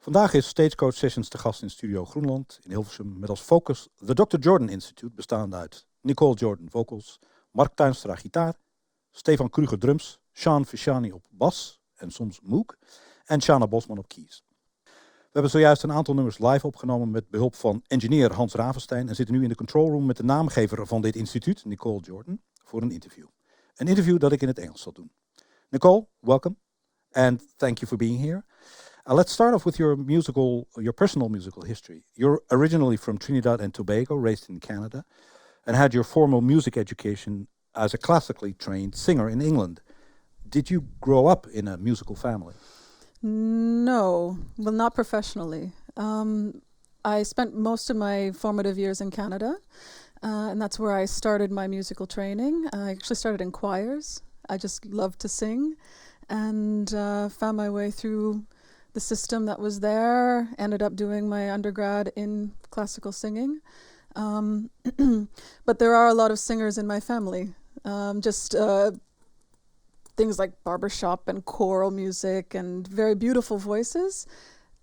Vandaag is StageCoach Sessions te gast in Studio Groenland in Hilversum met als focus The Dr. Jordan Institute, bestaande uit Nicole Jordan vocals, Mark Tuinstra gitaar, Stefan Kruger drums, Sean Fasciani op bas en soms moog en Shana Bossman op keys. We hebben zojuist een aantal nummers live opgenomen met behulp van engineer Hans Ravenstein en zitten nu in de control room met de naamgever van dit instituut, Nicole Jordan, voor een interview. Een interview dat ik in het Engels zal doen. Nicole, welcome and thank you for being here. Let's start off with your personal musical history. You're originally from Trinidad and Tobago, raised in Canada, and had your formal music education as a classically trained singer in England. Did you grow up in a musical family? No, well, not professionally. I spent most of my formative years in Canada, and that's where I started my musical training. I actually started in choirs. I just loved to sing, and found my way through the system that was there, ended up doing my undergrad in classical singing. But there are a lot of singers in my family. Things like barbershop and choral music and very beautiful voices.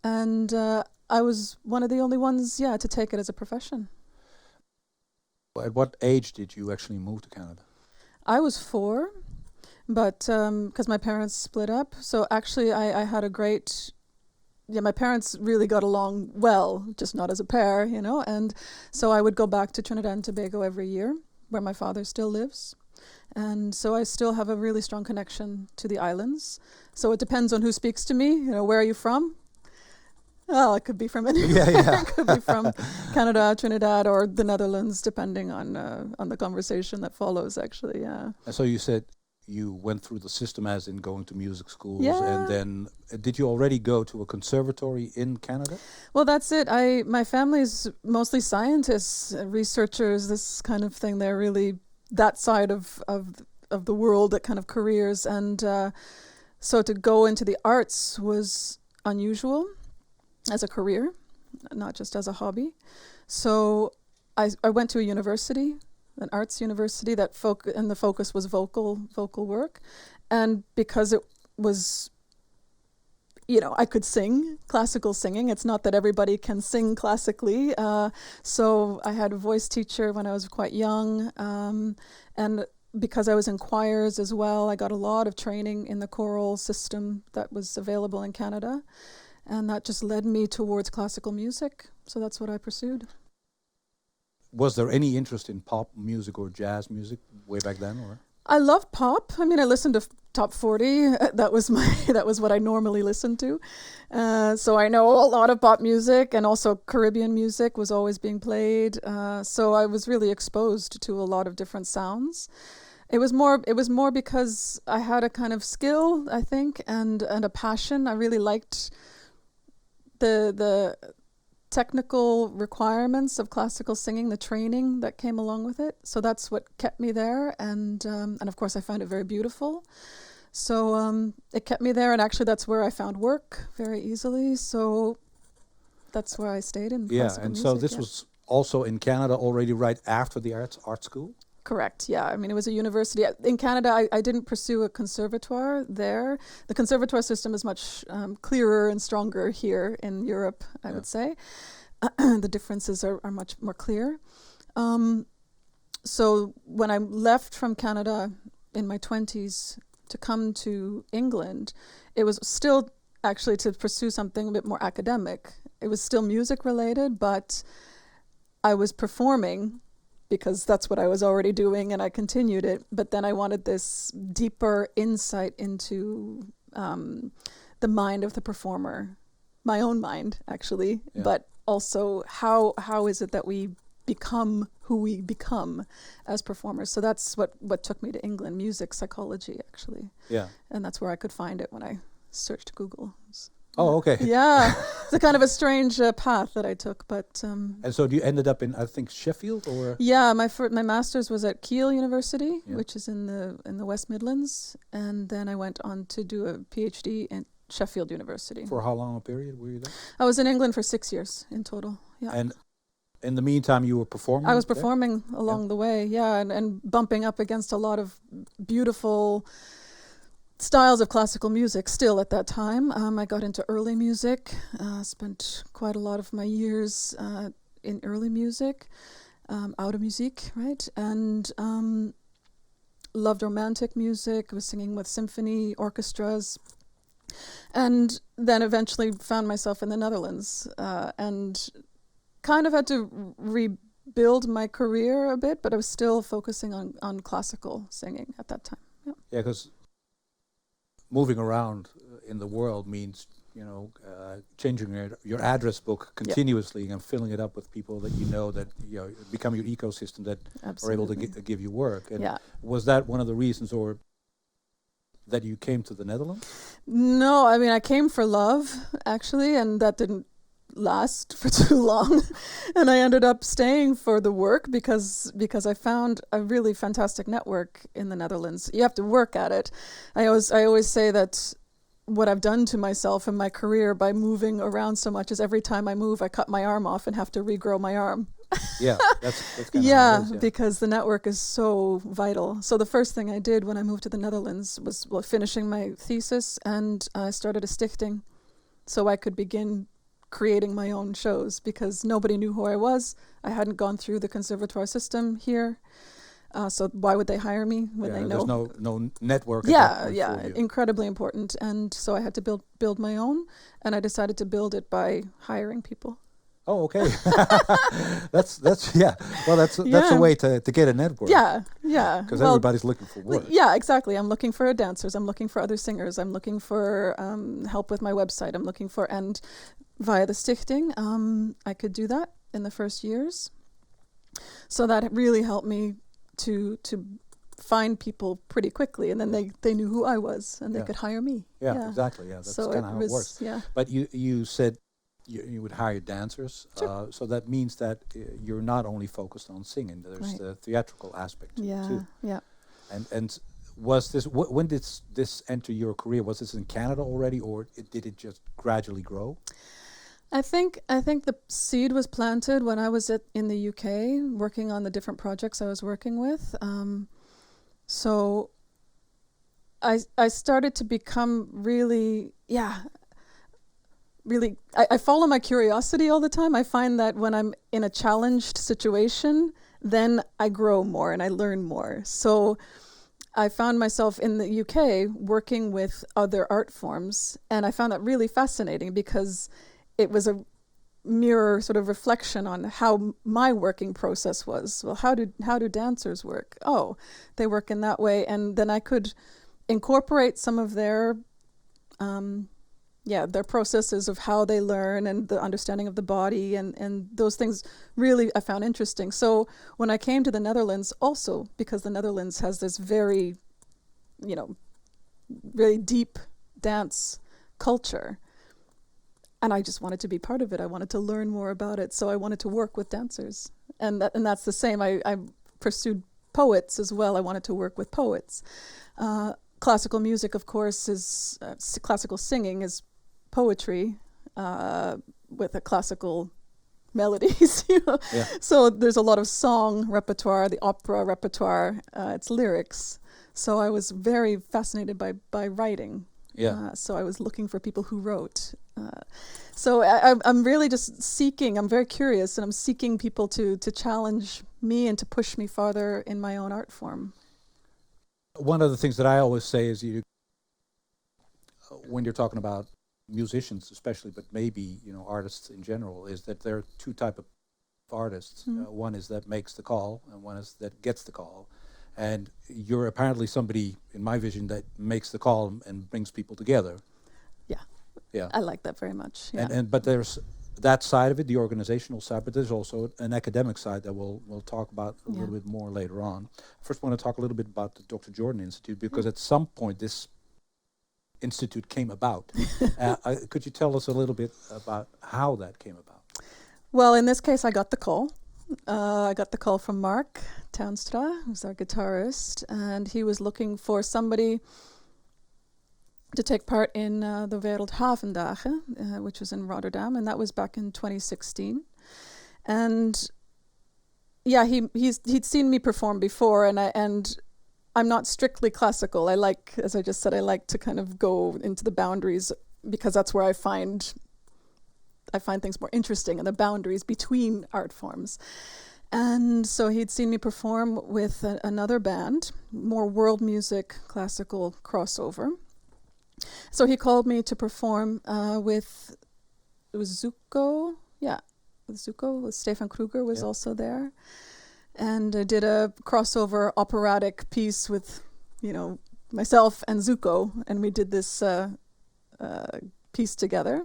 And I was one of the only ones, to take it as a profession. At what age did you actually move to Canada? I was 4, but because my parents split up. So actually I had a great... my parents really got along well, just not as a pair, and so I would go back to Trinidad and Tobago every year, where my father still lives. And so I still have a really strong connection to the islands. So it depends on who speaks to me, where are you from? Well, it could be from anywhere. Yeah. It could be from Canada, Trinidad, or the Netherlands, depending on the conversation that follows, actually, yeah. And so you said you went through the system as in going to music schools, Yeah. and then did you already go to a conservatory in Canada? Well, that's it. My family's mostly scientists, researchers, this kind of thing. They're really that side of the world, that kind of careers. And so to go into the arts was unusual as a career, not just as a hobby. So I went to a university, an arts university, and the focus was vocal work. And because it was, I could sing, classical singing. It's not that everybody can sing classically. So I had a voice teacher when I was quite young. And because I was in choirs as well, I got a lot of training in the choral system that was available in Canada. And that just led me towards classical music. So that's what I pursued. Was there any interest in pop music or jazz music way back then, or? I love pop. I mean, I listened to top 40. That was what I normally listened to. So I know a lot of pop music, and also Caribbean music was always being played. So I was really exposed to a lot of different sounds. It was more because I had a kind of skill, I think, and a passion. I really liked the technical requirements of classical singing, the training that came along with it. So that's what kept me there, and of course I found it very beautiful. So it kept me there, and actually that's where I found work very easily. So that's where I stayed in classical music. So this was also in Canada already right after the art school? Correct, yeah. I mean, it was a university. In Canada, I didn't pursue a conservatoire there. The conservatoire system is much clearer and stronger here in Europe, I would say. The differences are much more clear. So when I left from Canada in my 20s to come to England, it was still actually to pursue something a bit more academic. It was still music related, but I was performing because that's what I was already doing, and I continued it. But then I wanted this deeper insight into the mind of the performer, my own mind, actually, but also how is it that we become who we become as performers. So that's what took me to England, music psychology, actually. Yeah. And that's where I could find it when I searched Google. Oh, okay. Yeah, it's a kind of a strange path that I took, but... and so you ended up in, I think, Sheffield, or...? Yeah, my master's was at Keele University, which is in the West Midlands, and then I went on to do a PhD in Sheffield University. For how long a period were you there? I was in England for 6 years in total, yeah. And in the meantime, you were performing? I was performing along the way, and bumping up against a lot of beautiful styles of classical music still at that time. I got into early music, spent quite a lot of my years in early music, oude muziek, right? And loved romantic music, was singing with symphony orchestras, and then eventually found myself in the Netherlands and kind of had to rebuild my career a bit, but I was still focusing on classical singing at that time. Yeah, because moving around in the world means, changing your address book continuously and filling it up with people that that become your ecosystem that are able to give you work. And was that one of the reasons, or that you came to the Netherlands? No, I mean, I came for love, actually, and that didn't last for too long. And I ended up staying for the work because I found a really fantastic network in the Netherlands. You have to work at it. I always say that what I've done to myself in my career by moving around so much is every time I move, I cut my arm off and have to regrow my arm. Yeah, that's kind of how it is, because the network is so vital. So the first thing I did when I moved to the Netherlands was finishing my thesis, and I started a stichting so I could begin creating my own shows, because nobody knew who I was. I hadn't gone through the conservatoire system here. So why would they hire me when they know? There's no network. Incredibly important. And so I had to build my own, and I decided to build it by hiring people. Oh, okay. that's Well, that's a way to get a network. Yeah. Because everybody's looking for work. Yeah, exactly. I'm looking for dancers. I'm looking for other singers. I'm looking for help with my website. I'm looking for, and via the stichting, I could do that in the first years. So that really helped me to find people pretty quickly, and then they knew who I was, and they could hire me. Yeah, exactly. Yeah, that's kind of how it works. Yeah. But you said you would hire dancers, sure. So that means that you're not only focused on singing. There's the theatrical aspect to it too. Yeah. And was this when did this enter your career? Was this in Canada already, or did it just gradually grow? I think the seed was planted when I was in the UK working on the different projects I was working with. So I started to become really, I follow my curiosity all the time. I find that when I'm in a challenged situation, then I grow more and I learn more. So I found myself in the UK working with other art forms, and I found that really fascinating because it was a mirror sort of reflection on how my working process was. Well, how do dancers work? Oh, they work in that way. And then I could incorporate some of their processes of how they learn and the understanding of the body and those things really I found interesting. So when I came to the Netherlands, also because the Netherlands has this very, very deep dance culture, and I just wanted to be part of it. I wanted to learn more about it. So I wanted to work with dancers. And that's the same. I pursued poets as well. I wanted to work with poets. Classical music, of course, is classical singing is poetry with a classical melodies. So there's a lot of song repertoire, the opera repertoire. It's lyrics. So I was very fascinated by writing. So I was looking for people who wrote. So I'm really just seeking. I'm very curious, and I'm seeking people to challenge me and to push me farther in my own art form. One of the things that I always say is when you're talking about musicians especially, but maybe artists in general, is that there are two types of artists. One is that makes the call, and one is that gets the call. And you're apparently somebody, in my vision, that makes the call and brings people together. Yeah, I like that very much. Yeah. But there's that side of it, the organizational side, but there's also an academic side that we'll talk about a little bit more later on. First, I want to talk a little bit about the Dr. Jordan Institute, because at some point this institute came about. Could you tell us a little bit about how that came about? Well, in this case, I got the call. I got the call from Mark Tuinstra, who's our guitarist, and he was looking for somebody to take part in the Wereldhavendagen, which was in Rotterdam, and that was back in 2016. And he'd seen me perform before, and I'm not strictly classical. I like, as I just said, I like to kind of go into the boundaries because that's where I find things more interesting, and the boundaries between art forms. And so he'd seen me perform with another band, more world music, classical crossover. So he called me to perform with, it was Zuko, with Stefan Kruger was also there. And I did a crossover operatic piece with, myself and Zuko, and we did this piece together.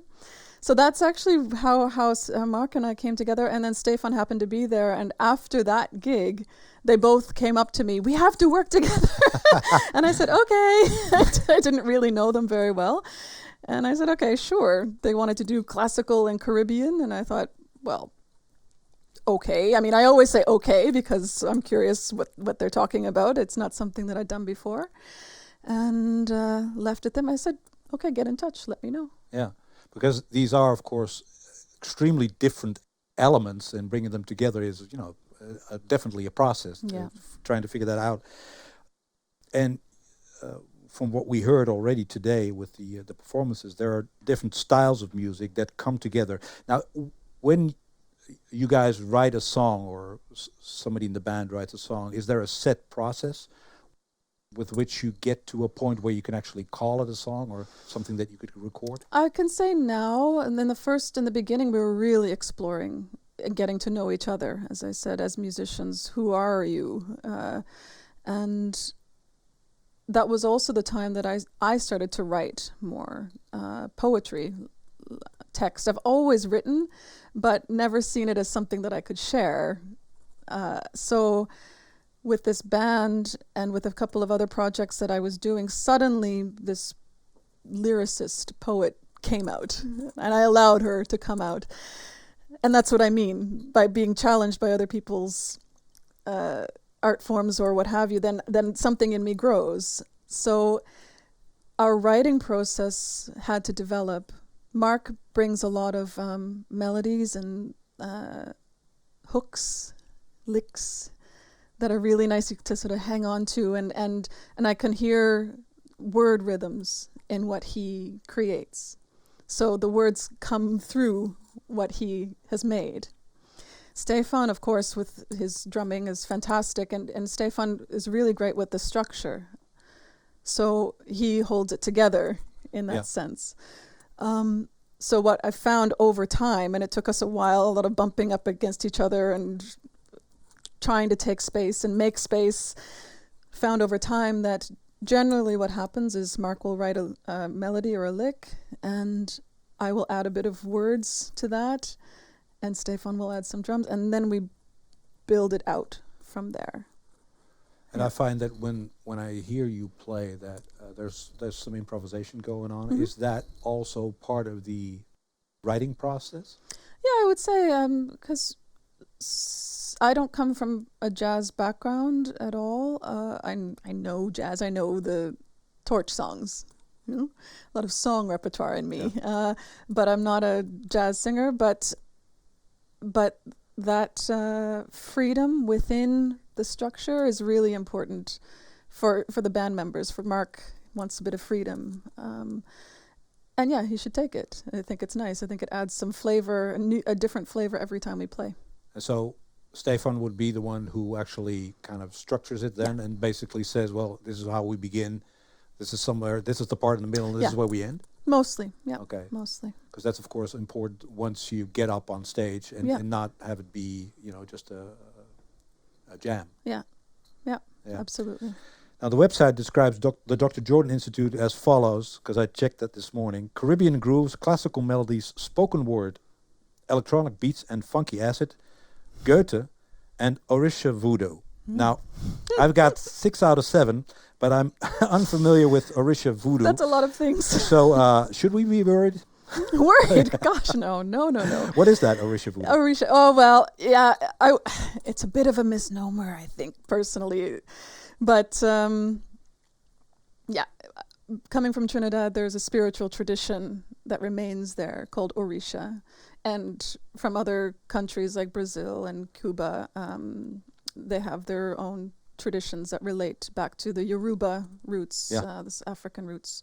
So that's actually how Mark and I came together, and then Stefan happened to be there, and after that gig, they both came up to me, we have to work together. And I said, okay. I didn't really know them very well. And I said, okay, sure. They wanted to do classical and Caribbean, and I thought, well, okay. I mean, I always say okay because I'm curious what they're talking about. It's not something that I'd done before. And left it them. I said, okay, get in touch. Let me know. Yeah, because these are, of course, extremely different elements, and bringing them together is, definitely a process. Trying to figure that out. And from what we heard already today with the performances, there are different styles of music that come together. Now, when you guys write a song, or somebody in the band writes a song, is there a set process with which you get to a point where you can actually call it a song or something that you could record? I can say now, and then in the beginning, we were really exploring and getting to know each other, as I said, as musicians. Who are you? And that was also the time that I started to write more poetry, text. I've always written, but never seen it as something that I could share. So with this band and with a couple of other projects that I was doing, suddenly this lyricist poet came out, and I allowed her to come out. And that's what I mean by being challenged by other people's art forms or what have you, then something in me grows. So our writing process had to develop. Mark brings a lot of melodies and hooks, licks that are really nice to sort of hang on to, and I can hear word rhythms in what he creates. So the words come through what he has made. Stefan, of course, with his drumming is fantastic, and Stefan is really great with the structure. So he holds it together in that sense. So what I found over time, and it took us a while, a lot of bumping up against each other and trying to take space and make space, found over time that generally what happens is Mark will write a melody or a lick, and I will add a bit of words to that, and Stefan will add some drums, and then we build it out from there. And I find that when I hear you play, that there's some improvisation going on. Mm-hmm. Is that also part of the writing process? Yeah, I would say, because I don't come from a jazz background at all. I know jazz. I know the torch songs. A lot of song repertoire in me. Yeah. But I'm not a jazz singer. But that freedom within the structure is really important for the band members. For Mark, wants a bit of freedom. And yeah, he should take it. I think it's nice. I think it adds some flavor, a different flavor every time we play. So Stefan would be the one who actually kind of structures it then, and basically says, well, this is how we begin. This is somewhere, this is the part in the middle, and this is where we end? Mostly, yeah. Okay. Mostly. Because that's, of course, important once you get up on stage and not have it be, just a jam. Yeah, absolutely. Now, the website describes the Dr. Jordan Institute as follows, because I checked that this morning: Caribbean grooves, classical melodies, spoken word, electronic beats, and funky acid, Goethe, and Orisha Voodoo. Now, I've got 6 out of 7, but I'm unfamiliar with Orisha Voodoo. That's a lot of things. So, should we be worried? Worried? Gosh, no. What is that, Orisha Voodoo? Orisha, oh, well, yeah, it's a bit of a misnomer, I think, personally. But, coming from Trinidad, there's a spiritual tradition that remains there called Orisha. And from other countries like Brazil and Cuba, they have their own traditions that relate back to the Yoruba roots, this African roots.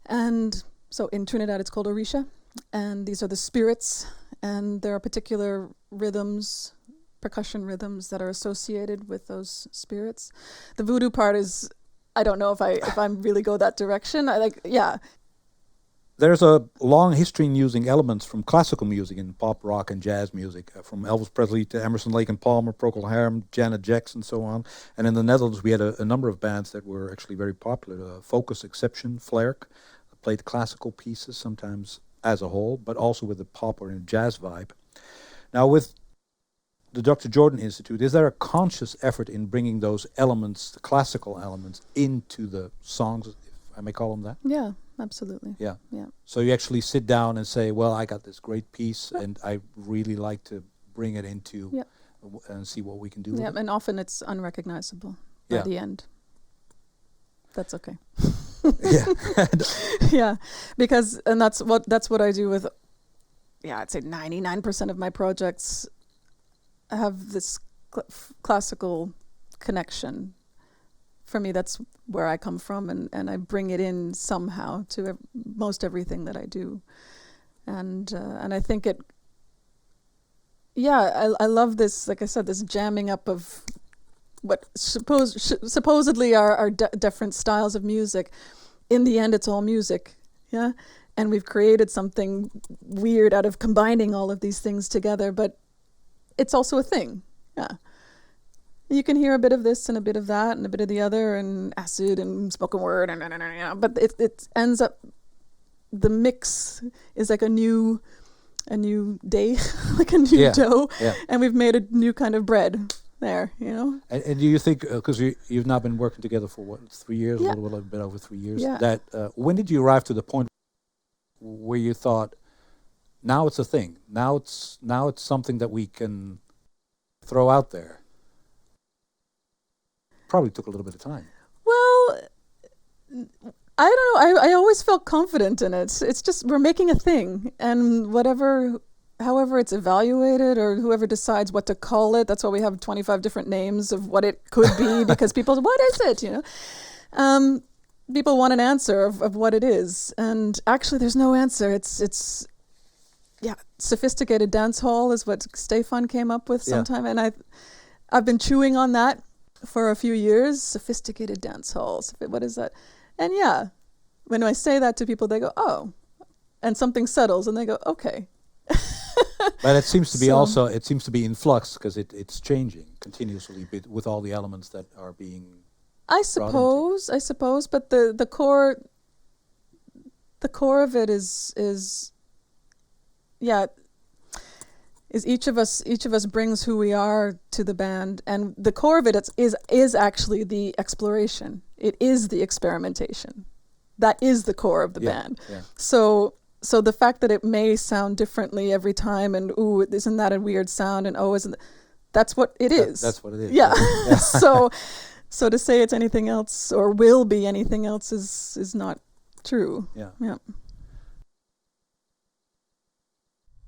And so in Trinidad, it's called Orisha. And these are the spirits. And there are particular rhythms, percussion rhythms that are associated with those spirits. The voodoo part is, I don't know if I really go that direction. There's a long history in using elements from classical music in pop, rock, and jazz music, from Elvis Presley to Emerson, Lake and Palmer, Procol Harum, Janet Jackson, and so on. And in the Netherlands, we had a number of bands that were actually very popular. Focus Exception, Flerk, played classical pieces, sometimes as a whole, but also with a pop or a jazz vibe. Now, with the Dr. Jordan Institute, is there a conscious effort in bringing those elements, the classical elements, into the songs, if I may call them that? Yeah, absolutely. Yeah. Yeah. So you actually sit down and say, well, I got this great piece, and I really like to bring it into and see what we can do with it. And often it's unrecognizable by the end. That's okay. Yeah, because that's what I do with. Yeah, I'd say 99% of my projects have this classical connection. For me, that's where I come from, and I bring it in somehow to most everything that I do, and I think it. Yeah, I love this. Like I said, this jamming up of what supposedly are different styles of music. In the end, it's all music, yeah? And we've created something weird out of combining all of these things together, but it's also a thing, yeah. You can hear a bit of this and a bit of that and a bit of the other and acid and spoken word, but it ends up, the mix is like a new day, like a new dough, and we've made a new kind of bread. There, you know. And do you think, because you've now been working together for what, 3 years, a little bit over 3 years, that when did you arrive to the point where you thought, now it's a thing, now it's something that we can throw out there? Probably took a little bit of time. Well, I don't know. I always felt confident in it. It's just, we're making a thing, and however it's evaluated, or whoever decides what to call it. That's why we have 25 different names of what it could be, because people, what is it, you know? People want an answer of what it is. And actually there's no answer. It's sophisticated dance hall is what Stefan came up with sometime. And I've been chewing on that for a few years. Sophisticated dance halls. What is that? And when I say that to people, they go, oh, and something settles and they go, okay. But it seems to be it seems to be in flux, because it's changing continuously with all the elements that are being. I suppose, but the core of it is each of us brings who we are to the band, and the core of it is actually the exploration. It is the experimentation. That is the core of the band. Yeah. So the fact that it may sound differently every time, and ooh, isn't that a weird sound, and oh, that's what it is. That's what it is. Yeah. So to say it's anything else or will be anything else is not true. Yeah. Yeah.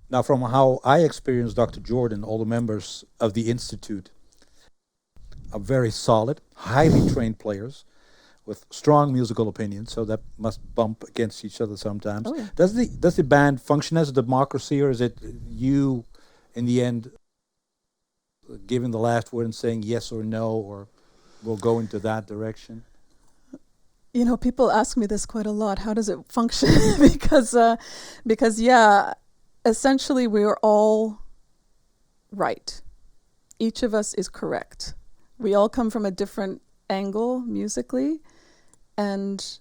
Now, from how I experienced Dr. Jordan, all the members of the Institute are very solid, highly trained players with strong musical opinions, so that must bump against each other sometimes. Oh, yeah. Does the band function as a democracy, or is it you, in the end, giving the last word and saying yes or no, or we'll go into that direction? You know, people ask me this quite a lot. How does it function? because essentially we are all right. Each of us is correct. We all come from a different angle musically, and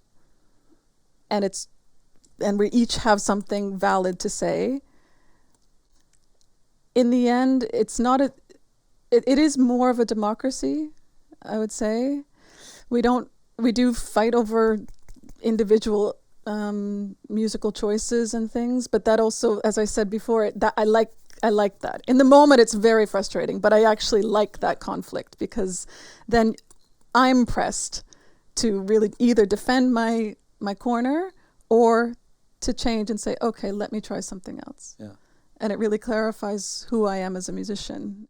we each have something valid to say. In the end, it is more of a democracy, I would say. We do fight over individual musical choices and things, but that also, as I said before, that I like that. In the moment, it's very frustrating, but I actually like that conflict, because then I'm pressed to really either defend my corner or to change and say, okay, let me try something else. Yeah. And it really clarifies who I am as a musician.